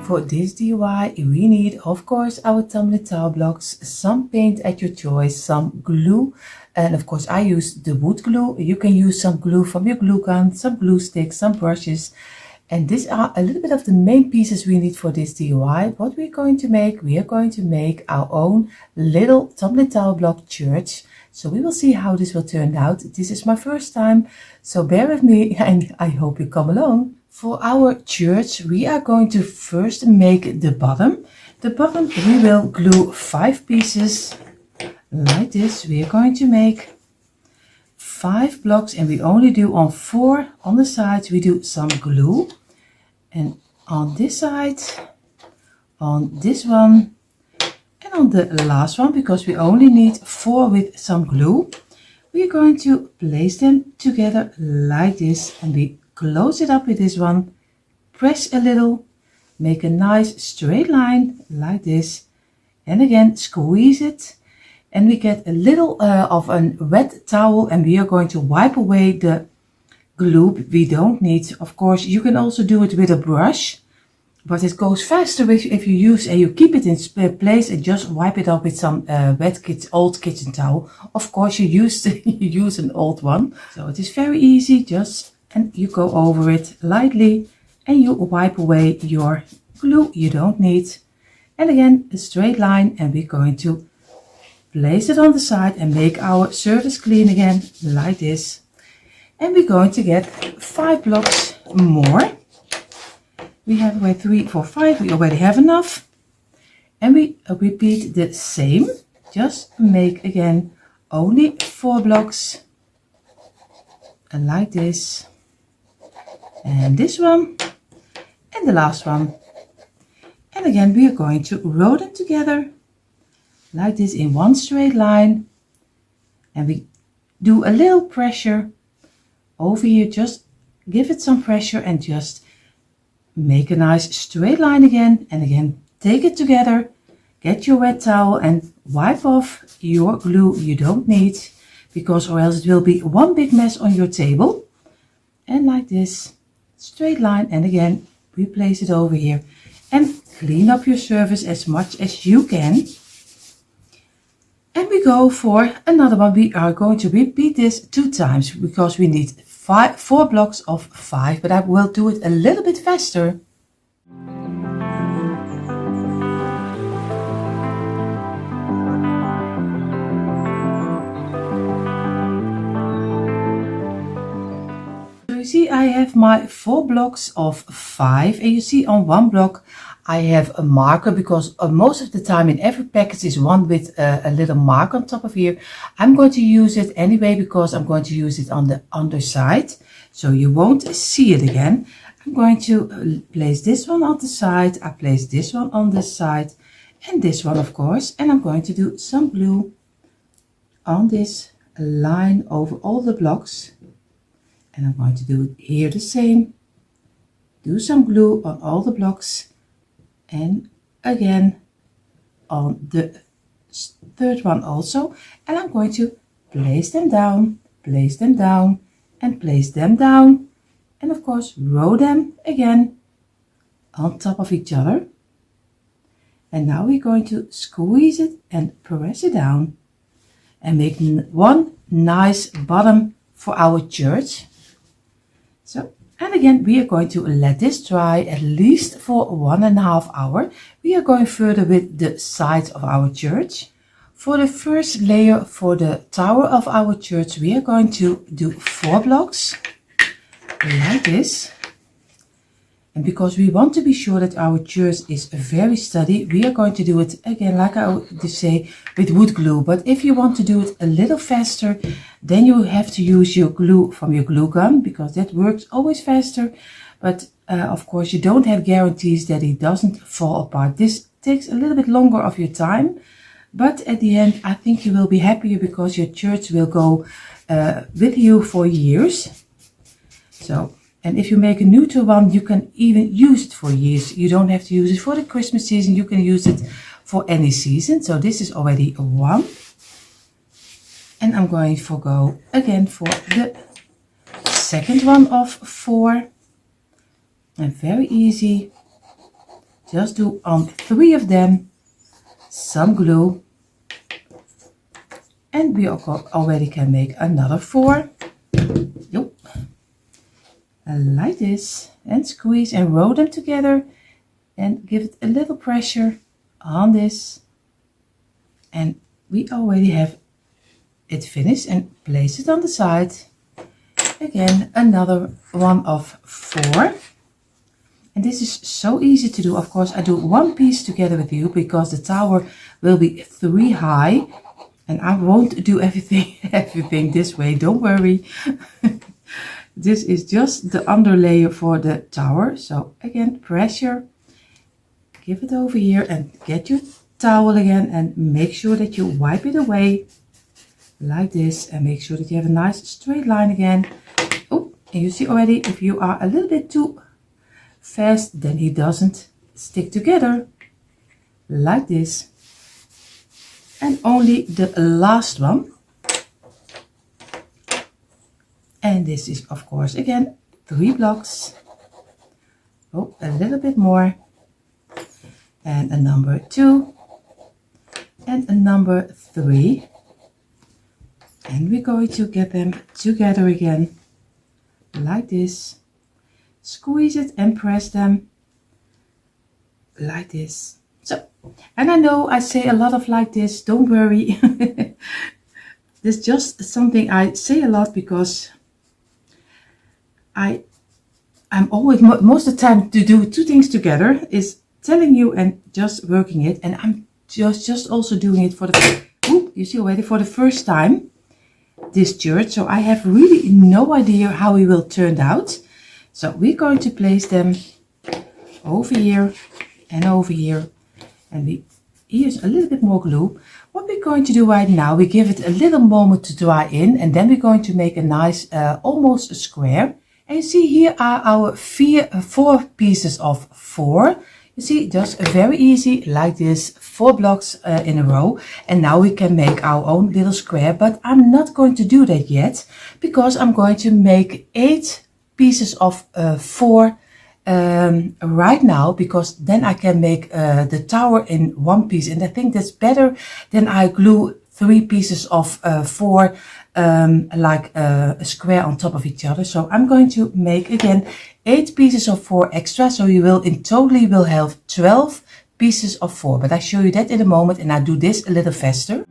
For this DIY we need of course our tumbling tower blocks, some paint at your choice, some glue, and of course I use the wood glue. You can use some glue from your glue gun, some glue sticks, some brushes, and these are a little bit of the main pieces we need for this DIY. What we're going to make, we are going to make our own little tumbling tower block church. So we will see how this will turn out. This is my first time, so bear with me and I hope you come along. For our church we are going to first make the bottom. The bottom we will glue 5 pieces like this. We are going to make 5 blocks and we only do on 4. On the sides we do some glue, and on this side, on this one, and on the last one, because we only need 4 with some glue, we are going to place them together like this, and we close it up with this one, press a little, make a nice straight line like this, and again squeeze it, and we get a little of a wet towel, and we are going to wipe away the glue we don't need. Of course you can also do it with a brush, but it goes faster if you use and you keep it in place and just wipe it up with some old kitchen towel. Of course you use an old one, so it is very easy. And you go over it lightly and you wipe away your glue you don't need, and again a straight line, and we're going to place it on the side and make our surface clean again like this. And we're going to get 5 blocks more. We have 3, 4, 5, we already have enough, and we repeat the same, just make again only 4 blocks and like this, and this one, and the last one, and again we are going to row them together like this in one straight line, and we do a little pressure over here, just give it some pressure and just make a nice straight line again, and again take it together, get your wet towel and wipe off your glue you don't need, because or else it will be one big mess on your table. And like this straight line, and again we place it over here and clean up your surface as much as you can. And we go for another one. We are going to repeat this 2 times because we need 4 blocks of 5, but I will do it a little bit faster. So you see I have my 4 blocks of 5, and you see on one block I have a marker, because most of the time in every package is one with a little mark on top of here. I'm going to use it anyway because I'm going to use it on the underside, so you won't see it again. I'm going to place this one on the side, I place this one on this side, and this one of course, and I'm going to do some glue on this line over all the blocks, and I'm going to do it here the same, do some glue on all the blocks, and again on the 3rd one also, and I'm going to place them down, place them down, and place them down, and of course row them again on top of each other. And now we're going to squeeze it and press it down and make one nice bottom for our church. So, and again we are going to let this dry at least for 1.5 hours. We are going further with the sides of our church. For the first layer for the tower of our church we are going to do 4 blocks like this. And because we want to be sure that our church is very steady, we are going to do it again, like I would say, with wood glue. But if you want to do it a little faster, then you have to use your glue from your glue gun, because that works always faster. But of course you don't have guarantees that it doesn't fall apart. This takes a little bit longer of your time, but at the end I think you will be happier because your church will go with you for years. So, and if you make a neutral one, you can even use it for years. You don't have to use it for the Christmas season. You can use it for any season. So this is already 1. And I'm going to go again for the second one of 4. And very easy. just do on 3 of them some glue, and we already can make another 4. Yep. Like this, and squeeze and roll them together and give it a little pressure on this, and we already have it finished, and place it on the side. Again, another one of 4, and this is so easy to do. Of course, I do one piece together with you because the tower will be 3 high, and I won't do everything this way, don't worry. This is just the under layer for the tower. So again, pressure, give it over here, and get your towel again, and make sure that you wipe it away like this, and make sure that you have a nice straight line again. Oh, and you see already, if you are a little bit too fast, then it doesn't stick together like this. And only the last one, and this is of course again 3 blocks. Oh, a little bit more, and a number 2 and a number 3, and we're going to get them together again like this. Squeeze it and press them like this. So, and I know I say a lot of like this, don't worry. This is just something I say a lot because I'm always, most of the time, to do 2 things together is telling you and just working it, and I'm just also doing it for the, you see already, for the first time this church, so I have really no idea how it will turn out. So we're going to place them over here and over here, and here's a little bit more glue. What we're going to do right now, we give it a little moment to dry in, and then we're going to make a nice almost a square. And you see here are our 4 pieces of 4. You see, just very easy like this, 4 blocks in a row. And now we can make our own little square, but I'm not going to do that yet because I'm going to make 8 pieces of 4 right now, because then I can make the tower in 1 piece, and I think that's better than I glue 3 pieces of 4 like a square on top of each other. So I'm going to make again 8 pieces of 4 extra, so you will in totally will have 12 pieces of 4, but I show you that in a moment, and I do this a little faster.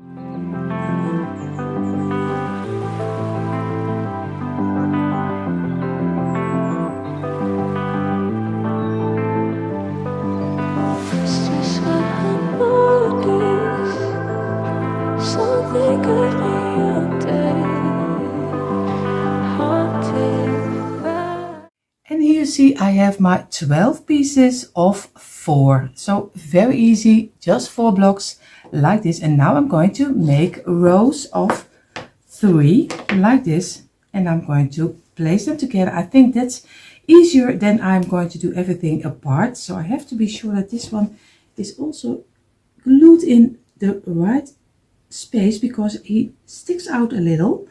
And here you see I have my 12 pieces of 4. So very easy, just 4 blocks like this. And now I'm going to make rows of 3 like this, and I'm going to place them together. I think that's easier than I'm going to do everything apart. So I have to be sure that this one is also glued in the right space, because he sticks out a little.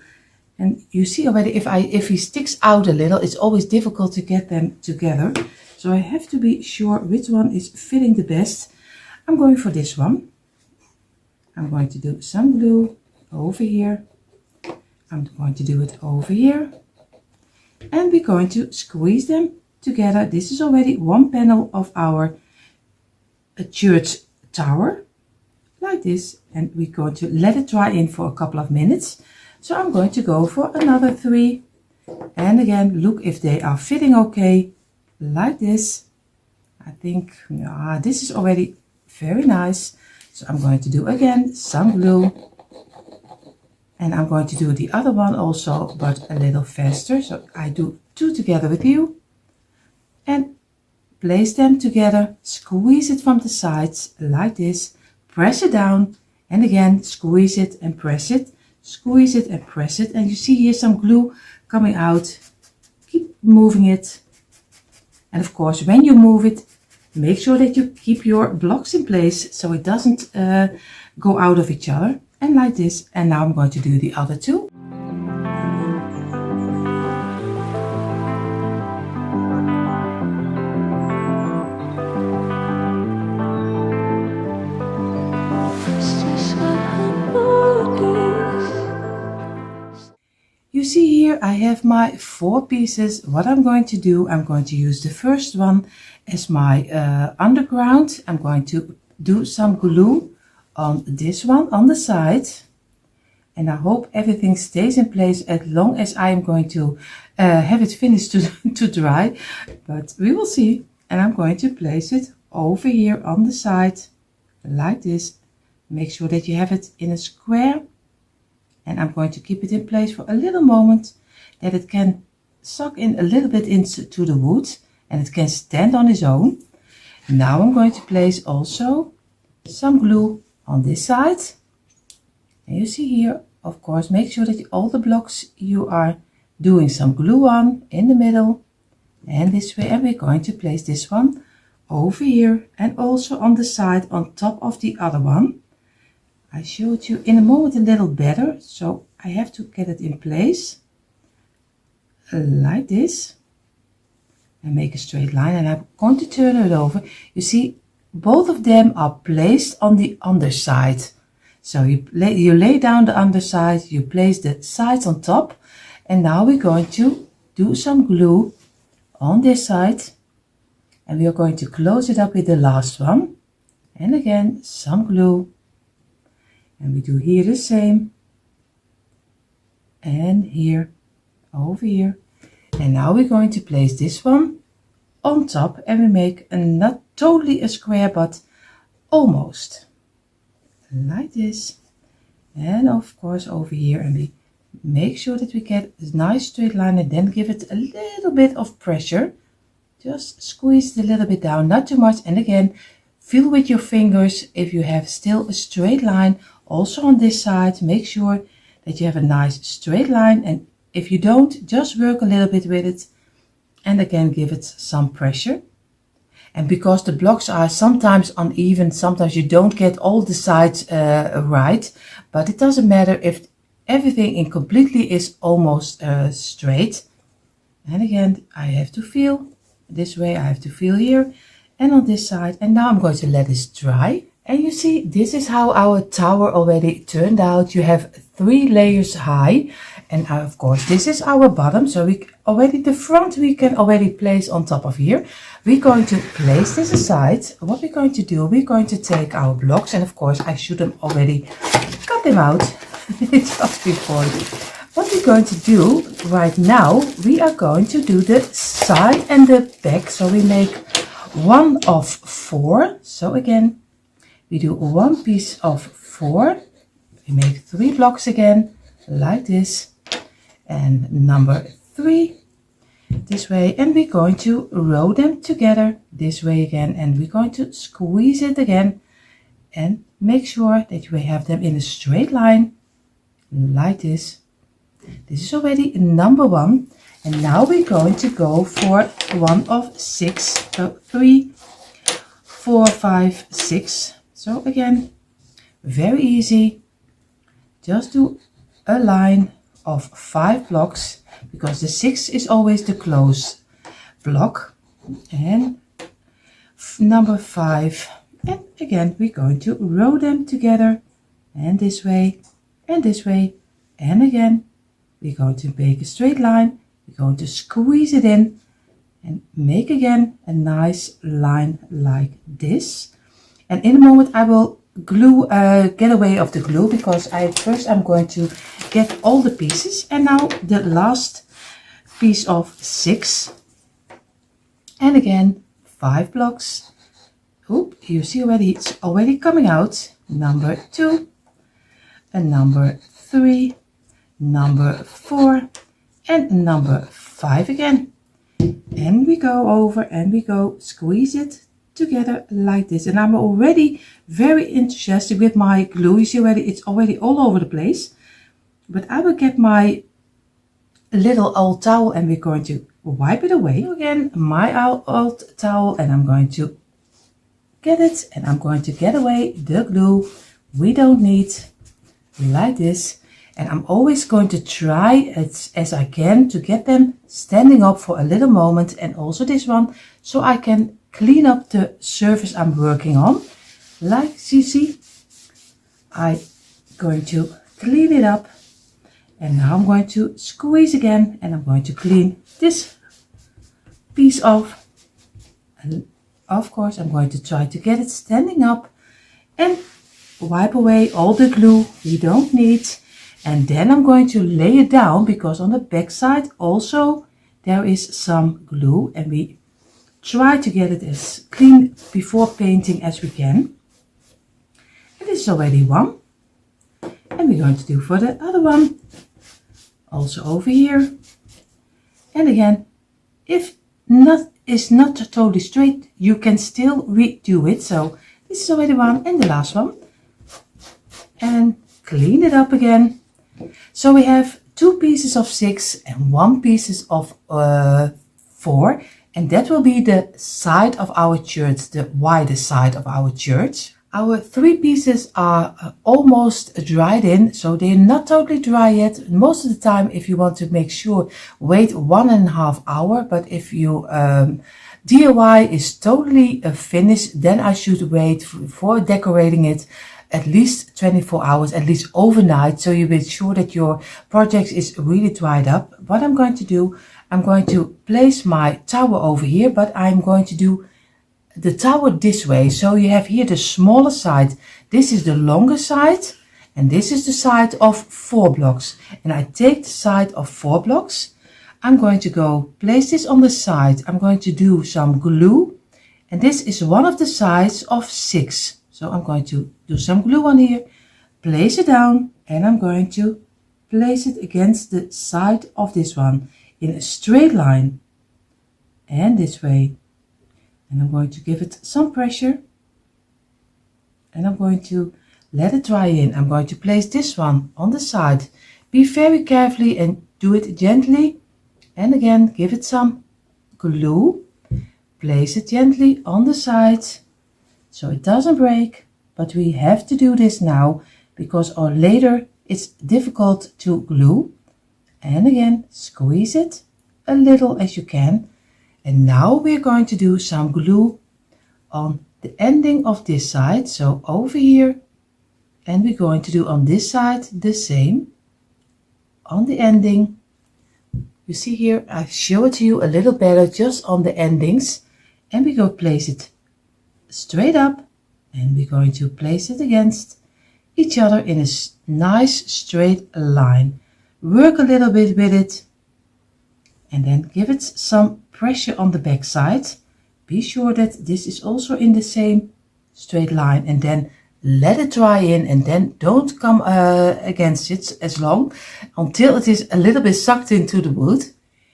And you see already, if he sticks out a little, it's always difficult to get them together. So I have to be sure which one is fitting the best. I'm going for this one. I'm going to do some glue over here. I'm going to do it over here. And we're going to squeeze them together. This is already 1 panel of our church tower, like this. And we're going to let it dry in for a couple of minutes. So I'm going to go for another 3, and again look if they are fitting okay, like this. I think this is already very nice. So I'm going to do again some glue, and I'm going to do the other one also, but a little faster. So I do 2 together with you, and place them together, squeeze it from the sides like this, press it down, and again squeeze it and press it. Squeeze it and press it, and you see here some glue coming out. Keep moving it, and of course when you move it, make sure that you keep your blocks in place so it doesn't go out of each other, and like this. And now I'm going to do the other 2. here I have my 4 pieces. What I'm going to do, I'm going to use the first one as my underground. I'm going to do some glue on this one on the side. And I hope everything stays in place as long as I am going to have it finished to dry. But we will see. And I'm going to place it over here on the side like this. Make sure that you have it in a square. And I'm going to keep it in place for a little moment that it can suck in a little bit into the wood and it can stand on its own. Now I'm going to place also some glue on this side. And you see here, of course, make sure that all the blocks you are doing some glue on in the middle and this way. And we're going to place this one over here and also on the side on top of the other one. I showed you in a moment a little better, so I have to get it in place like this and make a straight line. And I'm going to turn it over. You see, both of them are placed on the underside. So you lay down the underside, you place the sides on top, and now we're going to do some glue on this side, and we are going to close it up with the last one, and again some glue, and we do here the same, and here, over here, and now we're going to place this one on top, and we make not totally a square, but almost. Like this, and of course over here, and we make sure that we get a nice straight line and then give it a little bit of pressure. Just squeeze it a little bit down, not too much, and again feel with your fingers if you have still a straight line. Also on this side, make sure that you have a nice straight line, and if you don't, just work a little bit with it and again give it some pressure. And because the blocks are sometimes uneven, sometimes you don't get all the sides right, but it doesn't matter if everything completely is almost straight. And again, I have to feel this way, I have to feel here and on this side. And now I'm going to let this dry. And you see, this is how our tower already turned out. You have 3 layers high. And of course, this is our bottom. So the front we can already place on top of here. We're going to place this aside. What we're going to do, we're going to take our blocks. And of course, I should have already cut them out just before. What we're going to do right now, we are going to do the side and the back. So we make 1 of 4. So again, we do 1 piece of 4. We make 3 blocks again, like this. And number 3 this way, and we're going to row them together this way again, and we're going to squeeze it again and make sure that we have them in a straight line like this. This is already number 1, and now we're going to go for 1 of 6. So 3, 4, 5, 6. So again, very easy. Just do a line of 5 blocks, because the 6 is always the close block, and number 5, and again we're going to row them together, and this way, and again we're going to make a straight line. We're going to squeeze it in and make again a nice line like this. And in a moment I will glue, get away of the glue, because first I'm going to get all the pieces. And now the last piece of 6, and again 5 blocks. Oop, you see already, it's already coming out. Number 2, and number 3, number 4, and number 5 again. And we go over and we go squeeze it together like this. And I'm already very enthusiastic with my glue. You see already, it's already all over the place. But I will get my little old towel and we're going to wipe it away. Again, my old towel, and I'm going to get it, and I'm going to get away the glue we don't need, like this. And I'm always going to try as I can to get them standing up for a little moment, and also this one, so I can clean up the surface I'm working on. Like you see, I'm going to clean it up, And now I'm going to squeeze again, and I'm going to clean this piece off. And of course I'm going to try to get it standing up and wipe away all the glue we don't need. And then I'm going to lay it down, because on the back side also there is some glue, and we try to get it as clean before painting as we can. And this is already one, and we're going to do for the other one also over here. And again, if it's not totally straight, you can still redo it. So this is already one, and the last one, and clean it up again. So we have 2 pieces of 6 and 1 piece of 4, and that will be the side of our church, the wider side of our church. Our 3 pieces are almost dried in, so they're not totally dry yet. Most of the time, if you want to make sure, wait 1.5 hours. But if you DIY is totally finished, then I should wait for decorating it at least 24 hours, at least overnight, so you make sure that your project is really dried up. What I'm going to do, I'm going to place my tower over here, but I'm going to do the tower this way. So you have here the smaller side, this is the longer side, and this is the side of 4 blocks. And I take the side of 4 blocks, I'm going to go place this on the side. I'm going to do some glue, and this is one of the sides of 6. So I'm going to do some glue on here, place it down, and I'm going to place it against the side of this one in a straight line, and this way. And I'm going to give it some pressure, and I'm going to let it dry in. I'm going to place this one on the side. Be very carefully and do it gently. And again, give it some glue. Place it gently on the side so it doesn't break. But we have to do this now, because or later it's difficult to glue. And again, squeeze it a little as you can. And now we're going to do some glue on the ending of this side. So over here, and we're going to do on this side the same on the ending. You see here, I show it to you a little better just on the endings. And we go place it straight up, and we're going to place it against each other in a nice straight line. Work a little bit with it, and then give it some pressure on the back side. Be sure that this is also in the same straight line, and then let it dry in, and then don't come against it as long until it is a little bit sucked into the wood.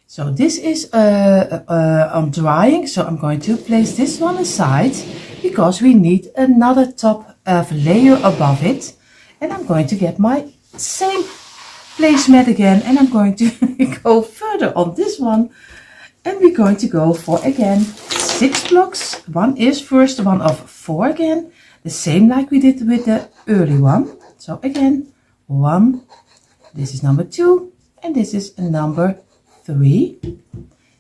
So this is on drying, so I'm going to place this one aside, because we need another top layer above it. And I'm going to get my same placemat again, and I'm going to go further on this one. And we're going to go for, again, 6 blocks. One is first one of 4 again, the same like we did with the early one. So again, 1, this is number 2, and this is number 3.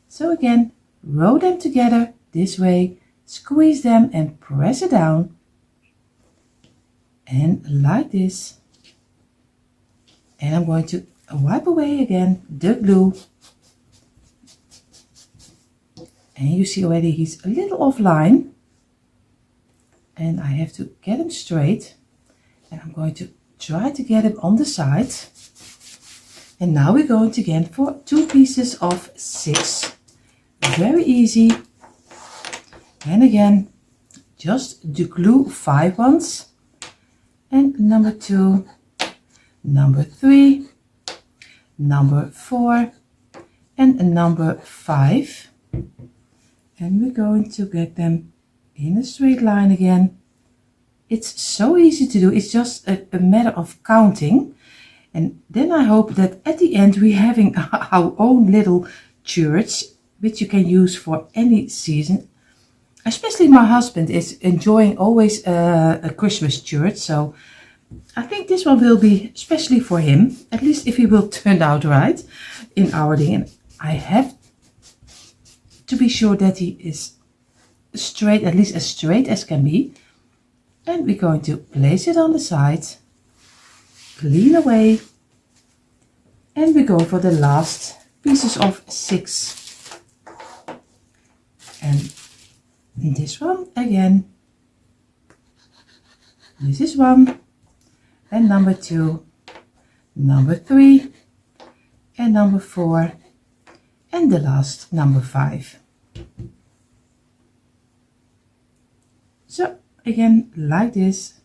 So again, row them together this way, squeeze them and press it down. And like this. And I'm going to wipe away again the glue. And you see already he's a little offline. And I have to get him straight. And I'm going to try to get him on the side. And now we're going to again for 2 pieces of 6. Very easy. And again, just do glue 5 ones. And number 2, number 3, number 4, and number 5. And we're going to get them in a straight line again. It's so easy to do. It's just a matter of counting. And then I hope that at the end we're having our own little church, which you can use for any season. Especially my husband is enjoying always a Christmas church. So I think this one will be especially for him. At least if he will turn out right in our thing. And I have to be sure that he is straight, at least as straight as can be. And we're going to place it on the side, clean away, And we go for the last pieces of 6. And this one again. This is 1. And number 2. Number 3. And number 4. And the last, number 5. So again, like this.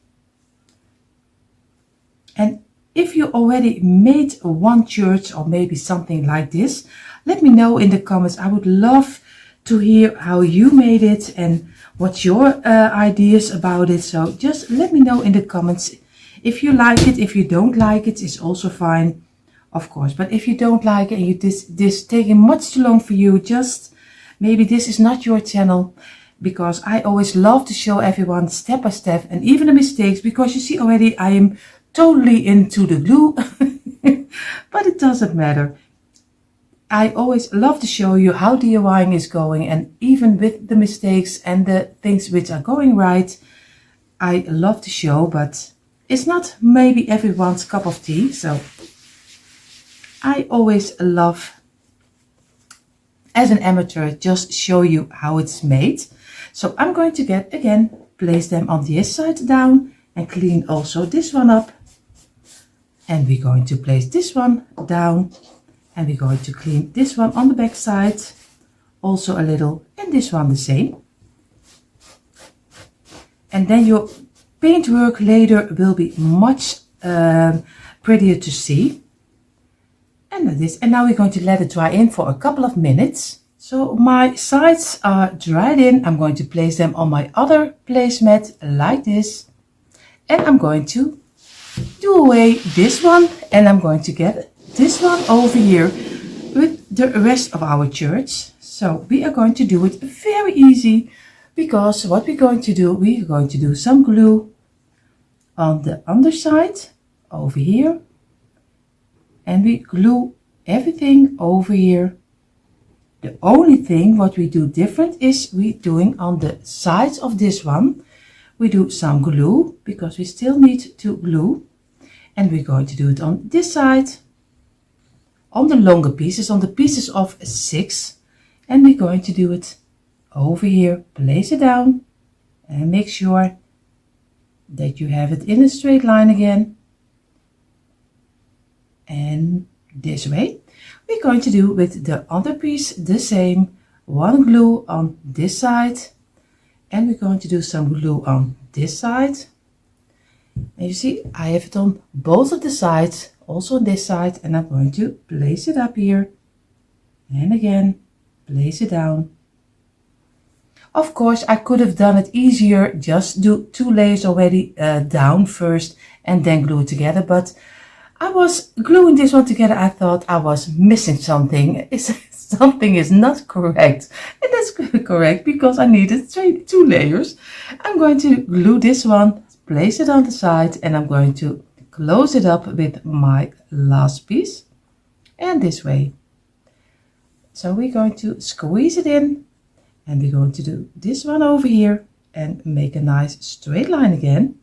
And if you already made one church or maybe something like this, let me know in the comments. I would love to hear how you made it and what's your ideas about it. So just let me know in the comments. If you like it, if you don't like it, it's also fine, of course. But if you don't like it and this taking much too long for you, just maybe this is not your channel. Because I always love to show everyone step by step and even the mistakes, because you see already I am totally into the glue. But it doesn't matter. I always love to show you how DIYing is going, and even with the mistakes and the things which are going right, I love to show, but it's not maybe everyone's cup of tea. So I always love, as an amateur, just show you how it's made. So I'm going to get, again, place them on this side down and clean also this one up. And we're going to place this one down. And we're going to clean this one on the back side. Also a little. And this one the same. And then your paintwork later will be much prettier to see. And this. And now we're going to let it dry in for a couple of minutes. So my sides are dried in. I'm going to place them on my other placemat like this. And I'm going to do away this one. And I'm going to get this one over here with the rest of our church. So we are going to do it very easy. Because what we're going to do some glue on the underside over here. And we glue everything over here. The only thing what we do different is we doing on the sides of this one. We do some glue because we still need to glue. And we're going to do it on this side. On the longer pieces, on the pieces of 6. And we're going to do it over here. Place it down. And make sure that you have it in a straight line again. And this way. We're going to do with the other piece the same. One glue on this side. And we're going to do some glue on this side. And you see, I have it on both of the sides. Also on this side. And I'm going to place it up here. And again, place it down. Of course, I could have done it easier. Just do 2 layers already down first. And then glue it together. But I was gluing this one together. I thought I was missing something. Something is not correct. And that's correct because I needed 2 layers. I'm going to glue this one, place it on the side, and I'm going to close it up with my last piece. And this way. So we're going to squeeze it in. And we're going to do this one over here and make a nice straight line again.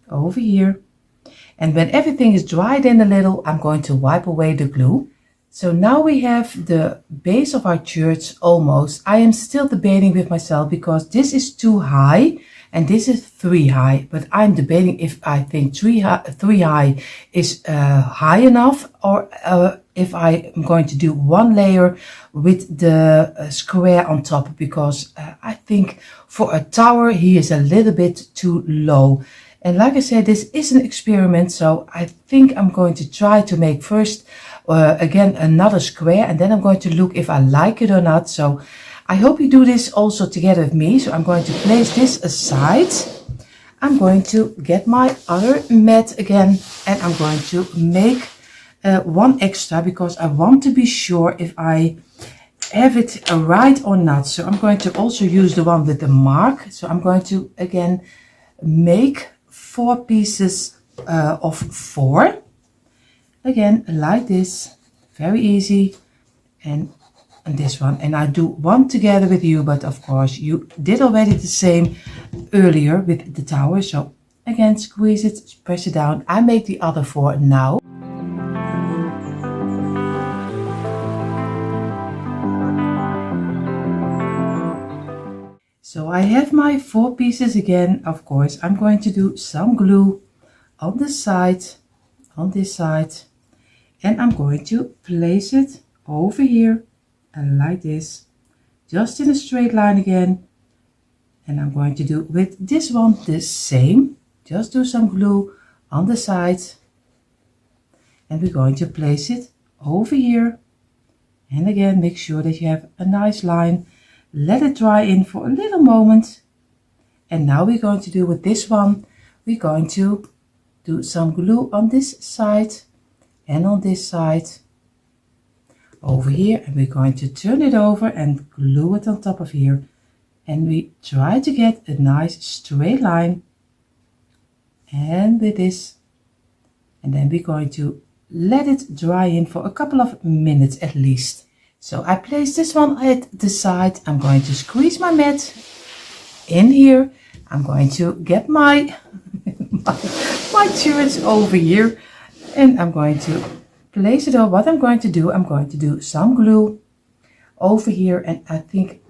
Over here. And when everything is dried in a little, I'm going to wipe away the glue. So now we have the base of our church almost. I am still debating with myself because this is too high and this is 3 high. But I'm debating if I think 3 high is high enough, or if I am going to do 1 layer with the square on top, because I think for a tower he is a little bit too low. And like I said, this is an experiment, so I think I'm going to try to make first again another square, and then I'm going to look if I like it or not. So I hope you do this also together with me. So I'm going to place this aside. I'm going to get my other mat again, and I'm going to make 1 extra because I want to be sure if I have it right or not. So I'm going to also use the one with the mark. So I'm going to again make 4 pieces of 4. Again, like this, very easy. And this one, and I do 1 together with you, but of course you did already the same earlier with the tower. So again, squeeze it, press it down. I make the other 4 now. have my 4 pieces again. Of course, I'm going to do some glue on the side, on this side, and I'm going to place it over here and like this, just in a straight line again. And I'm going to do with this one the same. Just do some glue on the side, and we're going to place it over here. And again, make sure that you have a nice line. Let it dry in for a little moment. And now we're going to do with this one, we're going to do some glue on this side and on this side over here, and we're going to turn it over and glue it on top of here. And we try to get a nice straight line, and with this, and then we're going to let it dry in for a couple of minutes at least. So I place this one at the side. I'm going to squeeze my mat in here. I'm going to get my my turrets over here, and I'm going to place it over. What I'm going to do some glue over here, and I think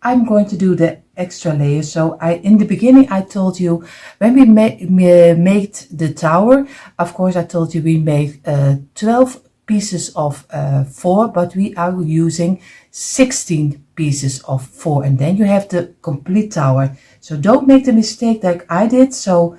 I'm going to do the extra layer. So in the beginning I told you when we made the tower, of course I told you we made 12 pieces of 4, but we are using 16 pieces of 4, and then you have the complete tower. So don't make the mistake like I did. So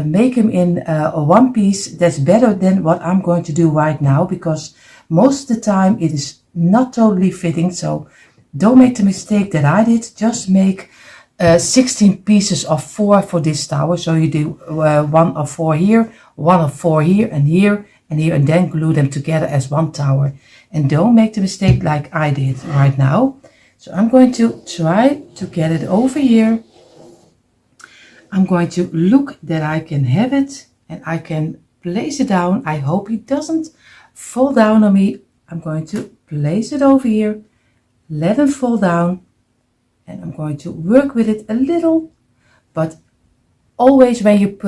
make them in one piece. That's better than what I'm going to do right now, because most of the time it is not totally fitting. So don't make the mistake that I did. Just make 16 pieces of 4 for this tower. So you do 1 of 4 here, 1 of 4 here, and here, and here, and then glue them together as one tower. And don't make the mistake like I did right now. So I'm going to try to get it over here. I'm going to look that I can have it and I can place it down. I hope it doesn't fall down on me. I'm going to place it over here, let it fall down, and I'm going to work with it a little. But always when you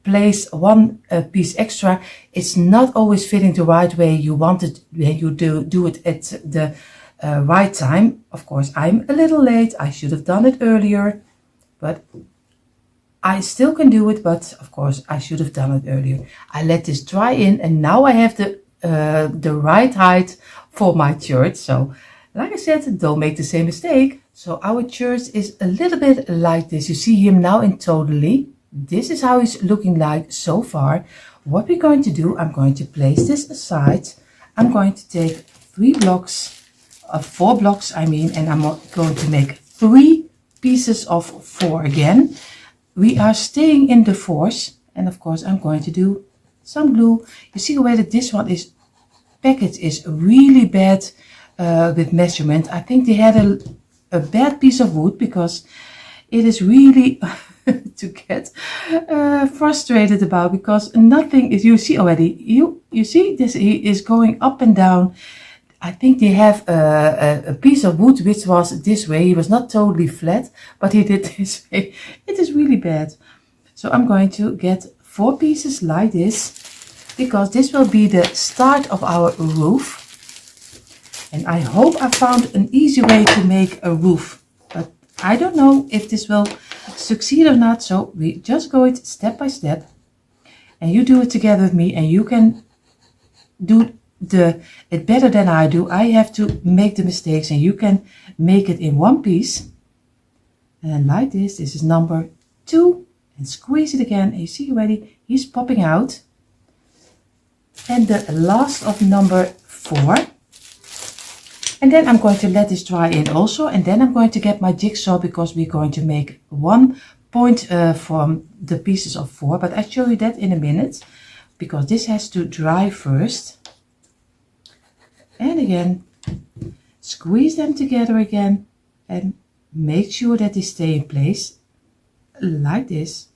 place one piece extra, it's not always fitting the right way you want it when you do it at the right time. Of course, I'm a little late. I should have done it earlier, but I still can do it, but of course I should have done it earlier. I let this dry in, and now I have the right height for my church. So like I said, don't make the same mistake. So our church is a little bit like this. You see him now in totally. This is how he's looking like so far. What we're going to do, I'm going to place this aside. I'm going to take 4 blocks, and I'm going to make 3 pieces of 4 again. We are staying in the 4s, and of course I'm going to do some glue. You see already this one is package is really bad with measurement. I think they had a bad piece of wood, because it is really to get frustrated about, because nothing is, you see already, you see this is going up and down. I think they have a piece of wood which was this way. It was not totally flat, but he did this way. It is really bad. So I'm going to get 4 pieces like this, because this will be the start of our roof. And I hope I found an easy way to make a roof, but I don't know if this will succeed or not. So we just go it step by step, and you do it together with me, and you can do it better than I do. I have to make the mistakes, and you can make it in one piece. And like this is number 2, and squeeze it again, and you see already he's popping out. And the last of number 4, and then I'm going to let this dry in also, and then I'm going to get my jigsaw, because we're going to make 1 point from the pieces of 4, but I'll show you that in a minute, because this has to dry first. And again, squeeze them together again, and make sure that they stay in place like this.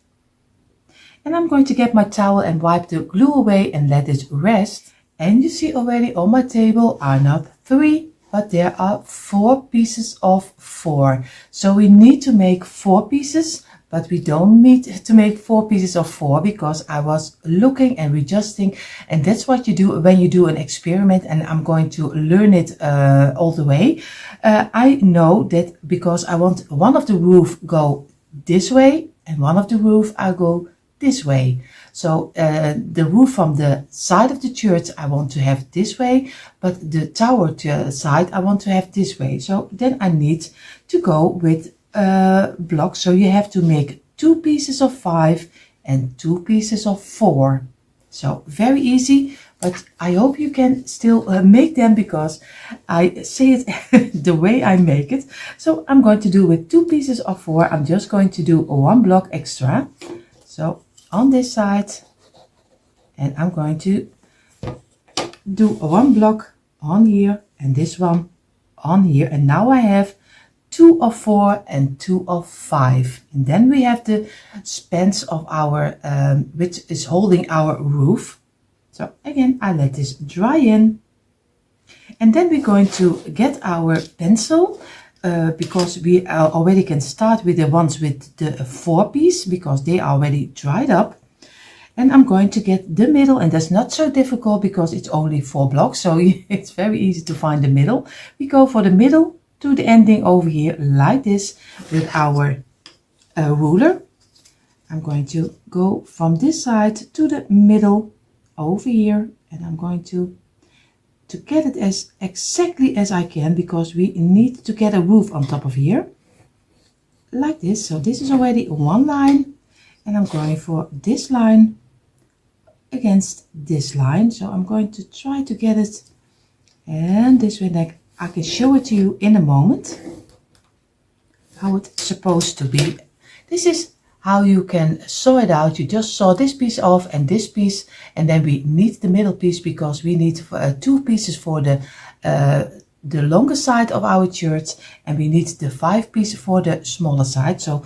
And I'm going to get my towel and wipe the glue away and let it rest. And you see already on my table are not 3, but there are 4 pieces of 4. So we need to make 4 pieces, but we don't need to make 4 pieces of 4 because I was looking and readjusting, and that's what you do when you do an experiment, and I'm going to learn it all the way. I know that because I want one of the roof go this way and one of the roof I go this way. So the roof from the side of the church I want to have this way, but the tower side I want to have this way. So then I need to go with blocks. So you have to make 2 pieces of 5 and 2 pieces of 4. So very easy, but I hope you can still make them because I say it the way I make it. So I'm going to do with 2 pieces of 4. I'm just going to do 1 block extra. So on this side, and I'm going to do 1 block on here and this one on here, and now I have 2 of 4 and 2 of 5, and then we have the spans of our which is holding our roof. So again, I let this dry in, and then we're going to get our pencil because we already can start with the ones with the 4 piece because they are already dried up. And I'm going to get the middle, and that's not so difficult because it's only 4 blocks, so it's very easy to find the middle. We go for the middle to the ending over here like this with our ruler. I'm going to go from this side to the middle over here, and I'm going to get it as exactly as I can because we need to get a roof on top of here like this. So this is already 1 line, and I'm going for this line against this line. So I'm going to try to get it, and this way I can show it to you in a moment how it's supposed to be. This is how you can sew it out. You just saw this piece off and this piece, and then we need the middle piece because we need 2 pieces for the longer side of our church, and we need the 5 piece for the smaller side. So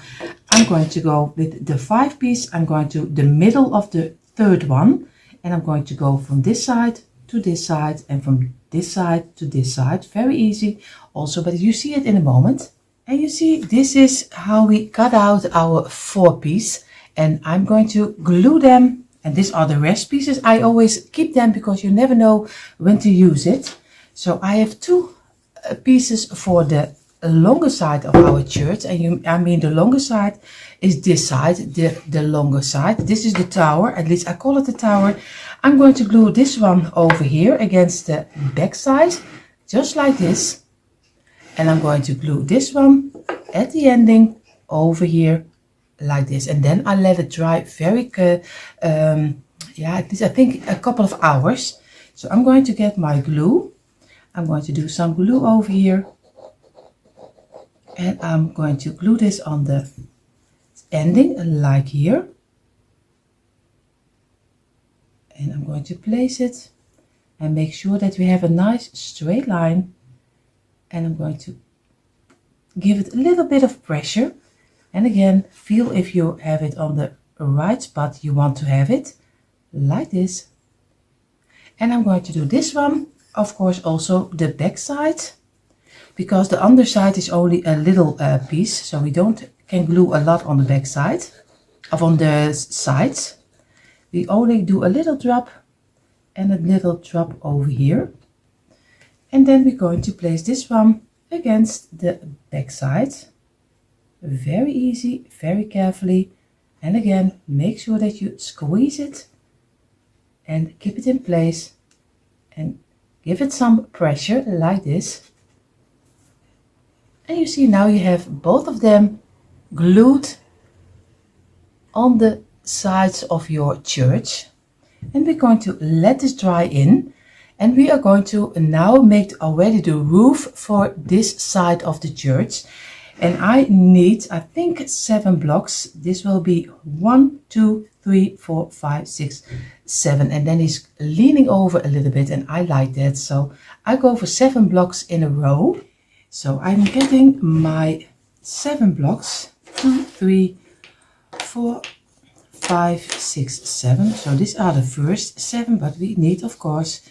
I'm going to go with the 5 piece. I'm going to the middle of the 3rd one, and I'm going to go from this side to this side and from this side to this side. Very easy also, but you see it in a moment. And you see, this is how we cut out our 4 piece, and I'm going to glue them, and these are the rest pieces. I always keep them because you never know when to use it. So I have 2 pieces for the longer side of our church, and I mean the longer side is this side, the longer side. This is the tower, at least I call it the tower. I'm going to glue this one over here against the back side, just like this. And I'm going to glue this one at the ending over here like this, and then I let it dry very at least I think a couple of hours. So I'm going to get my glue. I'm going to do some glue over here, and I'm going to glue this on the ending like here, and I'm going to place it and make sure that we have a nice straight line. And I'm going to give it a little bit of pressure, and again feel if you have it on the right spot you want to have it like this. And I'm going to do this one, of course, also the back side, because the underside is only a little piece, so we can glue a lot on the back side of on the sides. We only do a little drop and a little drop over here. And then we're going to place this one against the back side. Very easy, very carefully. And again, make sure that you squeeze it and keep it in place and give it some pressure like this. And you see now you have both of them glued on the sides of your church. And we're going to let this dry in. And we are going to now make already the roof for this side of the church. And I need, I think, 7 blocks. This will be 1, 2, 3, 4, 5, 6, 7. And then he's leaning over a little bit, and I like that. So I go for 7 blocks in a row. So I'm getting my 7 blocks. 2, 3, 4, 5, 6, 7. So these are the first 7, but we need, of course,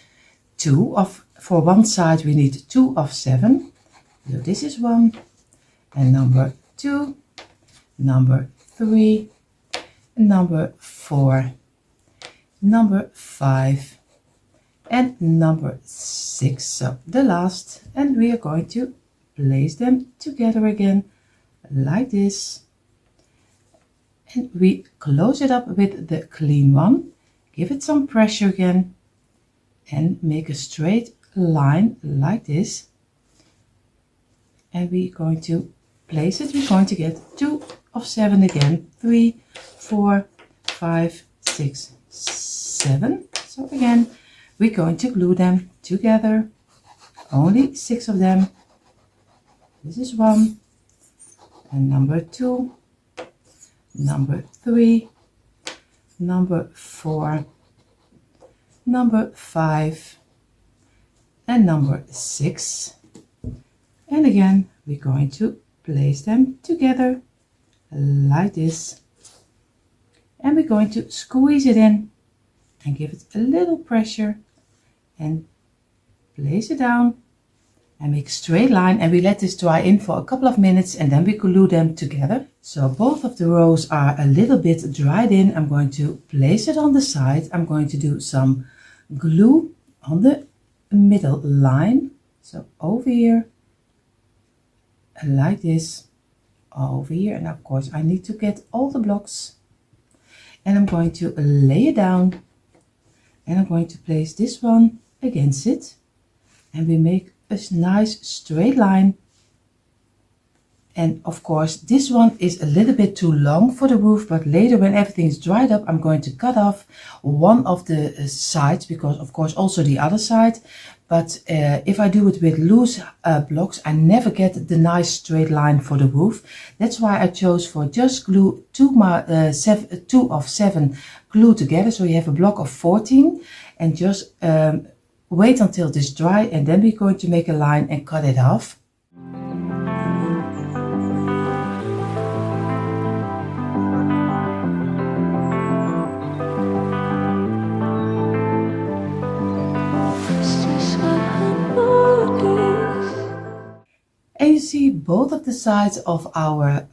2 of, for one side we need 2 of 7. So this is 1, and number 2, number 3, number 4, number 5, and number 6. So the last, and we are going to place them together again like this, and we close it up with the clean one. Give it some pressure again and make a straight line like this, and we're going to place it. We're going to get 2 of 7 again, 3, 4, 5, 6, 7. So again, we're going to glue them together, only 6 of them. This is 1, and number 2, number 3, number 4, number 5, and number 6. And again, we're going to place them together like this, and we're going to squeeze it in and give it a little pressure and place it down and make a straight line, and we let this dry in for a couple of minutes, and then we glue them together. So both of the rows are a little bit dried in. I'm going to place it on the side. I'm going to do some glue on the middle line, so over here like this, over here, and of course I need to get all the blocks, and I'm going to lay it down, and I'm going to place this one against it, and we make a nice straight line. And of course this one is a little bit too long for the roof, but later when everything is dried up, I'm going to cut off one of the sides, because of course also the other side. But if I do it with loose blocks, I never get the nice straight line for the roof. That's why I chose for just glue 2 of 7 glue together, so you have a block of 14, and just wait until this dry, and then we're going to make a line and cut it off. And you see both of the sides of our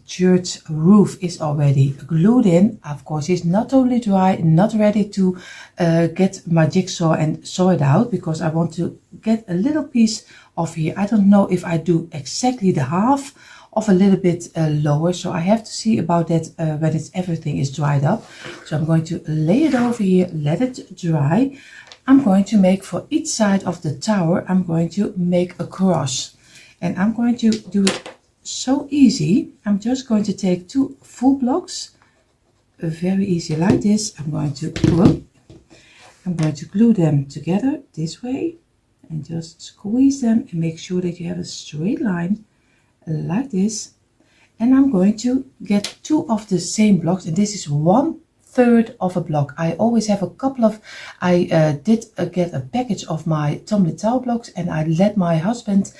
church roof is already glued in. Of course, it's not totally dry, not ready to get my jigsaw and saw it out, because I want to get a little piece off here. I don't know if I do exactly the half of a little bit lower, so I have to see about that when everything is dried up. So I'm going to lay it over here, let it dry. I'm going to make for each side of the tower, I'm going to make a cross. And I'm going to do it so easy. I'm just going to take 2 full blocks, very easy like this. I'm going to glue them together this way, and just squeeze them and make sure that you have a straight line like this. And I'm going to get 2 of the same blocks, and this is 1/3 of a block. I always have a couple of, I did get a package of my tumbling tower blocks, and I let my husband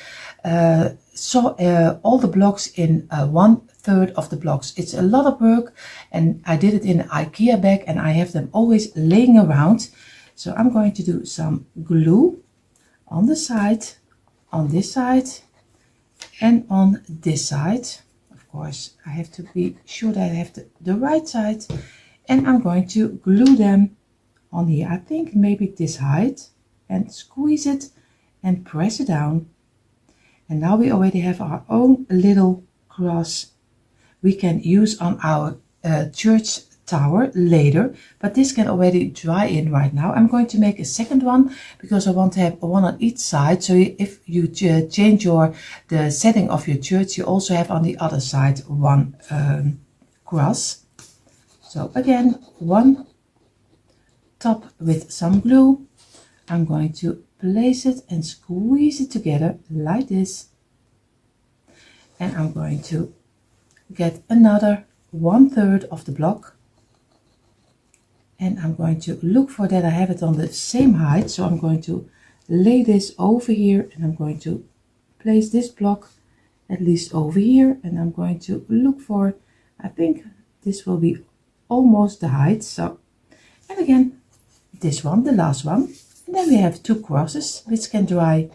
saw all the blocks in 1/3 of the blocks. It's a lot of work, and I did it in an IKEA bag, and I have them always laying around. So I'm going to do some glue on the side, on this side, and on this side. Of course, I have to be sure that I have the right side, and I'm going to glue them on here. I think maybe this height, and squeeze it and press it down. And now we already have our own little cross we can use on our church tower later, but this can already dry in right now. I'm going to make a second one, because I want to have one on each side, so if you change the setting of your church, you also have on the other side one cross. So again, one top with some glue. I'm going to place it and squeeze it together like this, and I'm going to get another 1/3 of the block, and I'm going to look for that I have it on the same height. So I'm going to lay this over here, and I'm going to place this block at least over here, and I'm going to look for, I think this will be almost the height. So, and again this one, the last one. And then we have 2 crosses which can dry,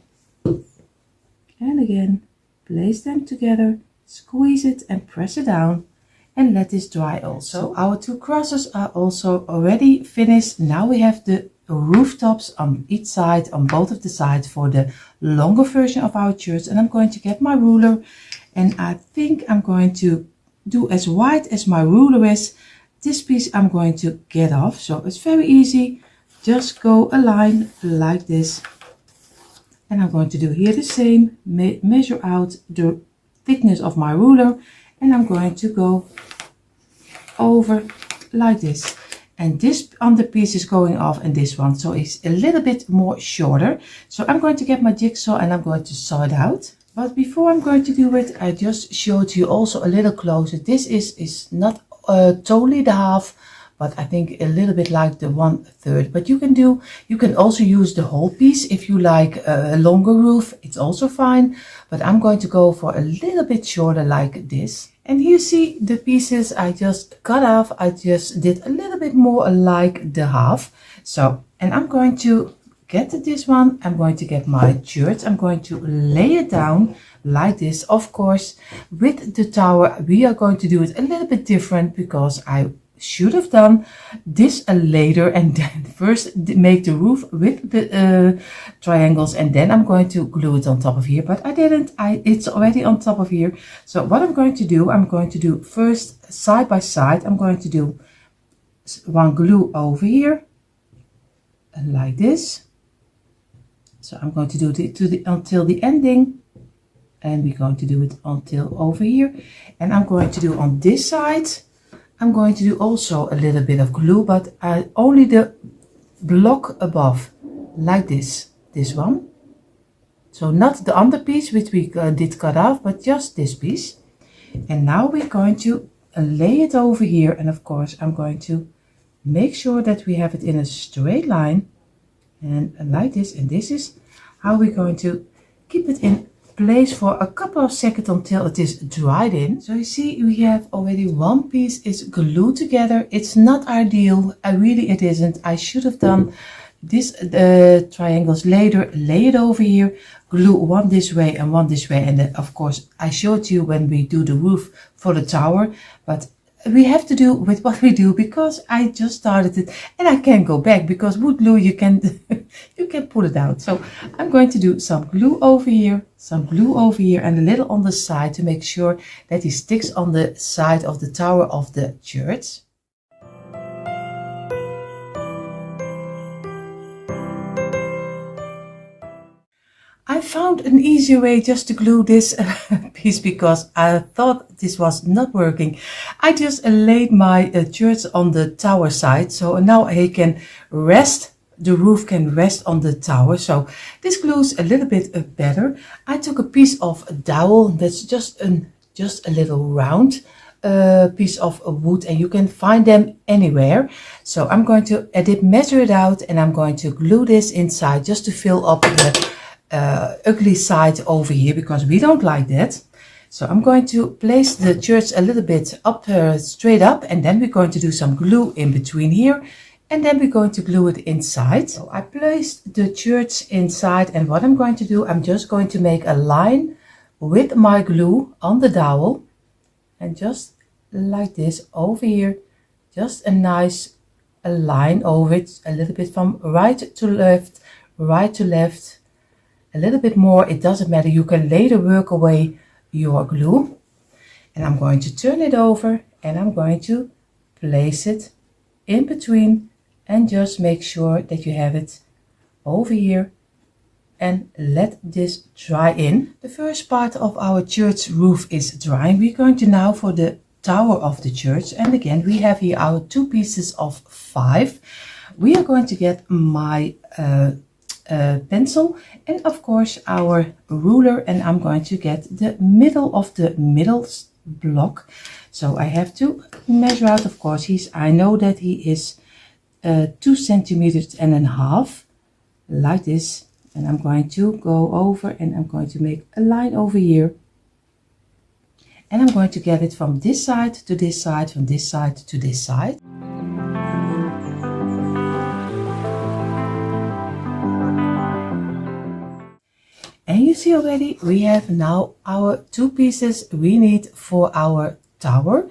and again place them together, squeeze it and press it down, and let this dry also. Our two crosses are also already finished. Now we have the rooftops on each side, on both of the sides, for the longer version of our church. And I'm going to get my ruler, and I think I'm going to do as wide as my ruler is. This piece I'm going to get off, so it's very easy. Just go a line like this, and I'm going to do here the same. Measure out the thickness of my ruler, and I'm going to go over like this, and this underpiece is going off, and this one, so it's a little bit more shorter. So I'm going to get my jigsaw and I'm going to saw it out. But before I'm going to do it, I just showed you also a little closer. This is not totally the half, but I think a little bit like the 1/3. But you can also use the whole piece if you like a longer roof. It's also fine, but I'm going to go for a little bit shorter like this. And you see the pieces I just cut off. I just did a little bit more like the half. So, and I'm going to get this one. I'm going to get my church. I'm going to lay it down like this. Of course, with the tower, we are going to do it a little bit different, because I should have done this later and then first make the roof with the triangles, and then I'm going to glue it on top of here, but I didn't. It's already on top of here. So what I'm going to do first side by side. I'm going to do one glue over here like this. So I'm going to do it until the ending, and we're going to do it until over here. And I'm going to do on this side, I'm going to do also a little bit of glue, but only the block above, like this one. So not the under piece which we did cut off, but just this piece. And now we're going to lay it over here, and of course I'm going to make sure that we have it in a straight line, and like this. And this is how we're going to keep it in place for a couple of seconds until it is dried in. So you see, we have already one piece is glued together. It's not ideal, it isn't. I should have done this triangles later, lay it over here, glue one this way and one this way, and then of course I showed you when we do the roof for the tower, but we have to do with what we do, because I just started it and I can't go back, because wood glue you can you can pull it out. So I'm going to do some glue over here, some glue over here, and a little on the side to make sure that it sticks on the side of the tower of the church. I found an easier way just to glue this piece, because I thought this was not working. I just laid my church on the tower side, so now I can rest, the roof can rest on the tower. So this glues a little bit better. I took a piece of dowel that's just a little round piece of wood, and you can find them anywhere. So I'm going to measure it out, and I'm going to glue this inside just to fill up the ugly side over here, because we don't like that. So I'm going to place the church a little bit up, straight up, and then we're going to do some glue in between here, and then we're going to glue it inside. So I placed the church inside, and what I'm going to do, I'm just going to make a line with my glue on the dowel, and just like this over here, just a nice line over it, a little bit from right to left, right to left, a little bit more, it doesn't matter. You can later work away your glue. And I'm going to turn it over, and I'm going to place it in between, and just make sure that you have it over here, and let this dry in. The first part of our church roof is drying. We're going to now for the tower of the church, and again we have here our two pieces of 5. We are going to get my pencil and of course our ruler, and I'm going to get the middle of the middle block. So I have to measure out, of course I know that he is 2 centimeters and a half, like this, and I'm going to go over, and I'm going to make a line over here, and I'm going to get it from this side to this side, from this side to this side. And you see already we have now our 2 pieces we need for our tower.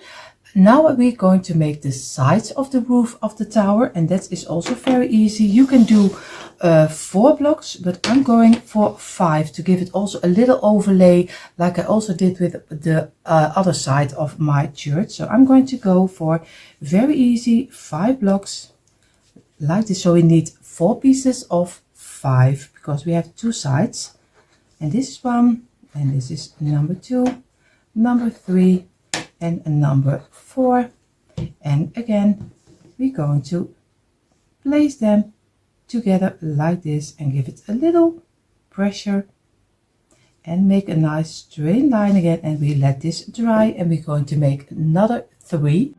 Now we're going to make the sides of the roof of the tower, and that is also very easy. You can do 4 blocks, but I'm going for 5 to give it also a little overlay, like I also did with the other side of my church. So I'm going to go for very easy 5 blocks like this. So we need 4 pieces of 5 because we have 2 sides, and this is 1, and this is number 2, number 3, and number 4. And again we're going to place them together like this and give it a little pressure and make a nice straight line again, and we let this dry, and we're going to make another 3.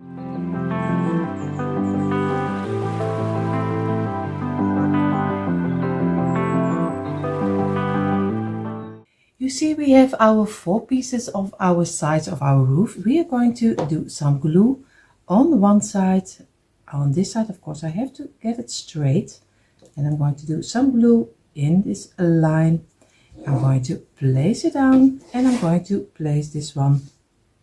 You see, we have our 4 pieces of our sides of our roof. We are going to do some glue on one side. On this side, of course, I have to get it straight, and I'm going to do some glue in this line. I'm going to place it down, and I'm going to place this one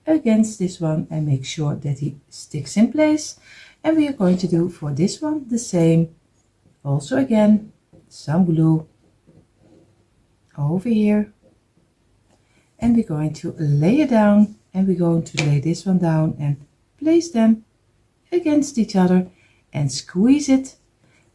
against this one and make sure that he sticks in place. And we are going to do for this one the same. Also again, some glue over here, and we're going to lay it down, and we're going to lay this one down and place them against each other and squeeze it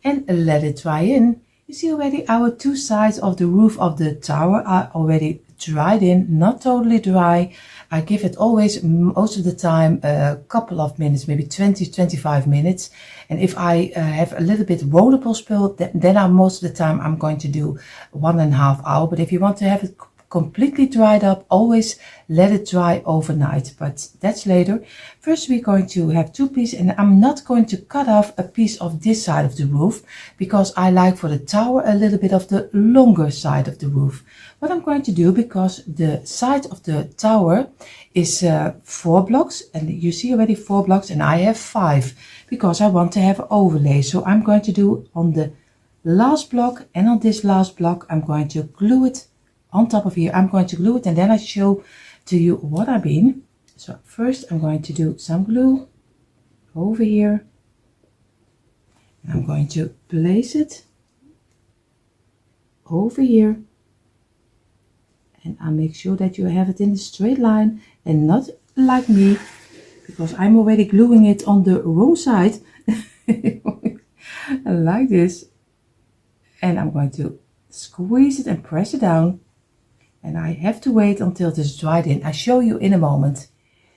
and let it dry in. You see already our 2 sides of the roof of the tower are already dried in, not totally dry. I give it always, most of the time, a couple of minutes, maybe 20-25 minutes. And if I have a little bit rollable spill, then most of the time I'm going to do 1.5 hours. But if you want to have it completely dried up, always let it dry overnight, but that's later. First we're going to have 2 pieces, and I'm not going to cut off a piece of this side of the roof because I like for the tower a little bit of the longer side of the roof. What I'm going to do, because the side of the tower is 4 blocks, and you see already 4 blocks, and I have 5 because I want to have an overlay. So I'm going to do on the last block, and on this last block I'm going to glue it on top of here. I'm going to glue it, and then I show to you what I mean. So first I'm going to do some glue over here. I'm going to place it over here, and I make sure that you have it in a straight line and not like me, because I'm already gluing it on the wrong side like this. And I'm going to squeeze it and press it down, and I have to wait until it is dried in. I show you in a moment.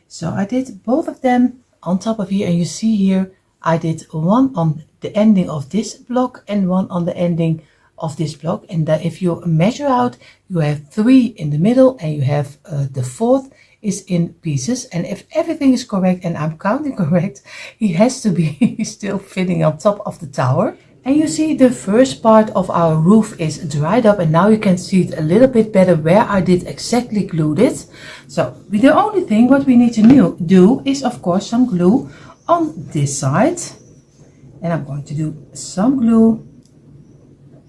So I did both of them on top of here, and you see here I did one on the ending of this block and one on the ending of this block. And that if you measure out, you have 3 in the middle, and you have the 4th is in pieces. And if everything is correct, and I'm counting correct, he has to be still fitting on top of the tower. And you see the first part of our roof is dried up, and now you can see it a little bit better where I did exactly glued it. So the only thing what we need to do is of course some glue on this side, and I'm going to do some glue,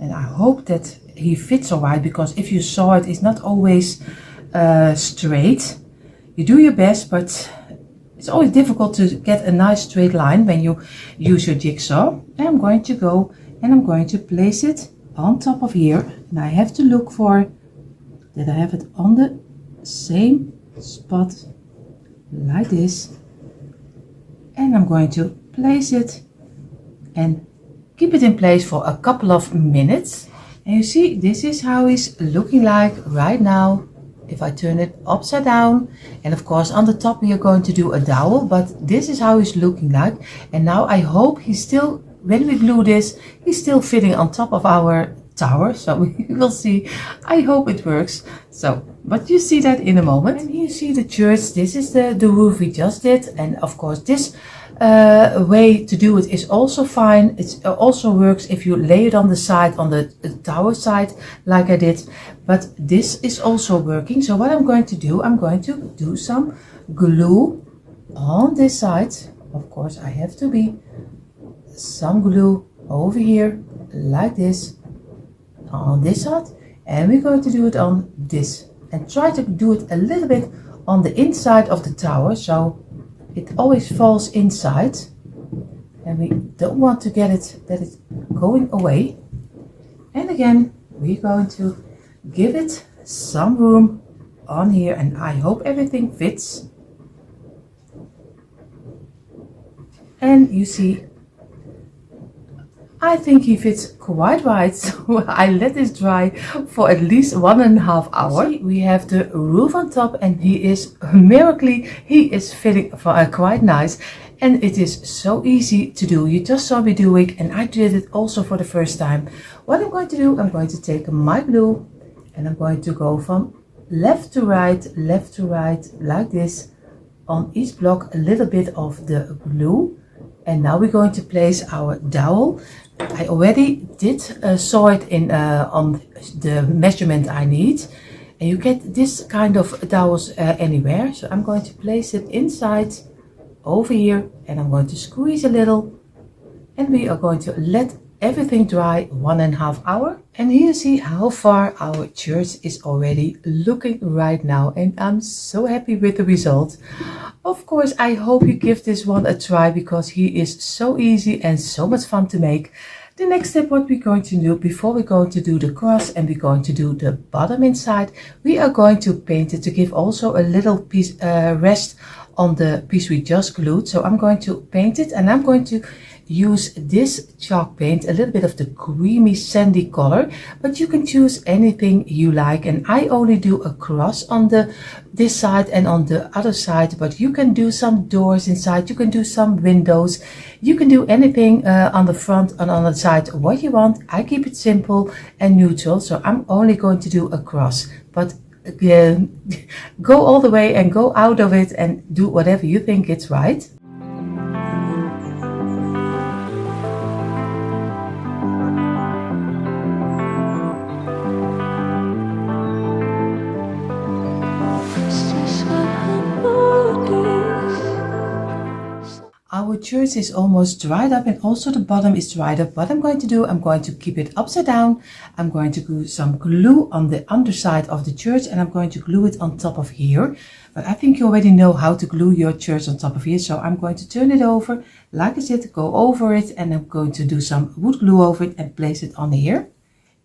and I hope that he fits alright, because if you saw it, it's not always straight. You do your best, but it's always difficult to get a nice straight line when you use your jigsaw. And I'm going to go and I'm going to place it on top of here, and I have to look for that I have it on the same spot like this, and I'm going to place it and keep it in place for a couple of minutes. And you see, this is how it's looking like right now. If I turn it upside down, and of course on the top we are going to do a dowel, but this is how he's looking like. And now I hope he's still, when we glue this, he's still fitting on top of our tower. So we will see. I hope it works. So, but you see that in a moment. And you see the church. This is the roof we just did, and of course this way to do it is also fine. It also works if you lay it on the side, on the tower side, like I did. But this is also working. So what I'm going to do, I'm going to do some glue on this side. Of course I have to be some glue over here like this on this side, and we're going to do it on this, and try to do it a little bit on the inside of the tower, so it always falls inside, and we don't want to get it that it's going away. And again, we're going to give it some room on here, and I hope everything fits. And you see, I think he fits quite right, so I let this dry for at least 1.5 hours. We have the roof on top, and he is fitting quite nice, and it is so easy to do. You just saw me do it, and I did it also for the first time. What I'm going to do, I'm going to take my glue, and I'm going to go from left to right, like this, on each block a little bit of the glue. And now we're going to place our dowel. I already did saw it in on the measurement I need, and you get this kind of dowels anywhere. So I'm going to place it inside over here, and I'm going to squeeze a little, and we are going to let everything dry 1.5 hours. And here you see how far our church is already looking right now, and I'm so happy with the result. Of course, I hope you give this one a try, because he is so easy and so much fun to make. The next step, what we're going to do before we're going to do the cross and we're going to do the bottom inside, we are going to paint it to give also a little piece rest on the piece we just glued. So I'm going to paint it, and I'm going to use this chalk paint, a little bit of the creamy sandy color, but you can choose anything you like. And I only do a cross on this side and on the other side, but you can do some doors inside, you can do some windows, you can do anything on the front and on the side what you want. I keep it simple and neutral, so I'm only going to do a cross, but go all the way and go out of it and do whatever you think it's right. Our church is almost dried up, and also the bottom is dried up. What I'm going to do, I'm going to keep it upside down. I'm going to glue some glue on the underside of the church, and I'm going to glue it on top of here. But I think you already know how to glue your church on top of here, so I'm going to turn it over. Like I said, go over it, and I'm going to do some wood glue over it and place it on here.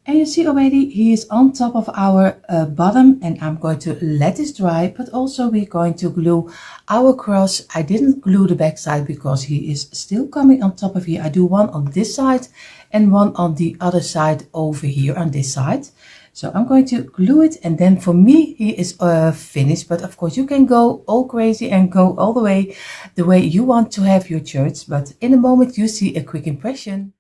And you see already he is on top of our bottom, and I'm going to let this dry, but also we're going to glue our cross. I didn't glue the back side because he is still coming on top of here. I do one on this side and one on the other side over here on this side. So I'm going to glue it, and then for me he is finished. But of course you can go all crazy and go all the way you want to have your church. But in a moment you see a quick impression.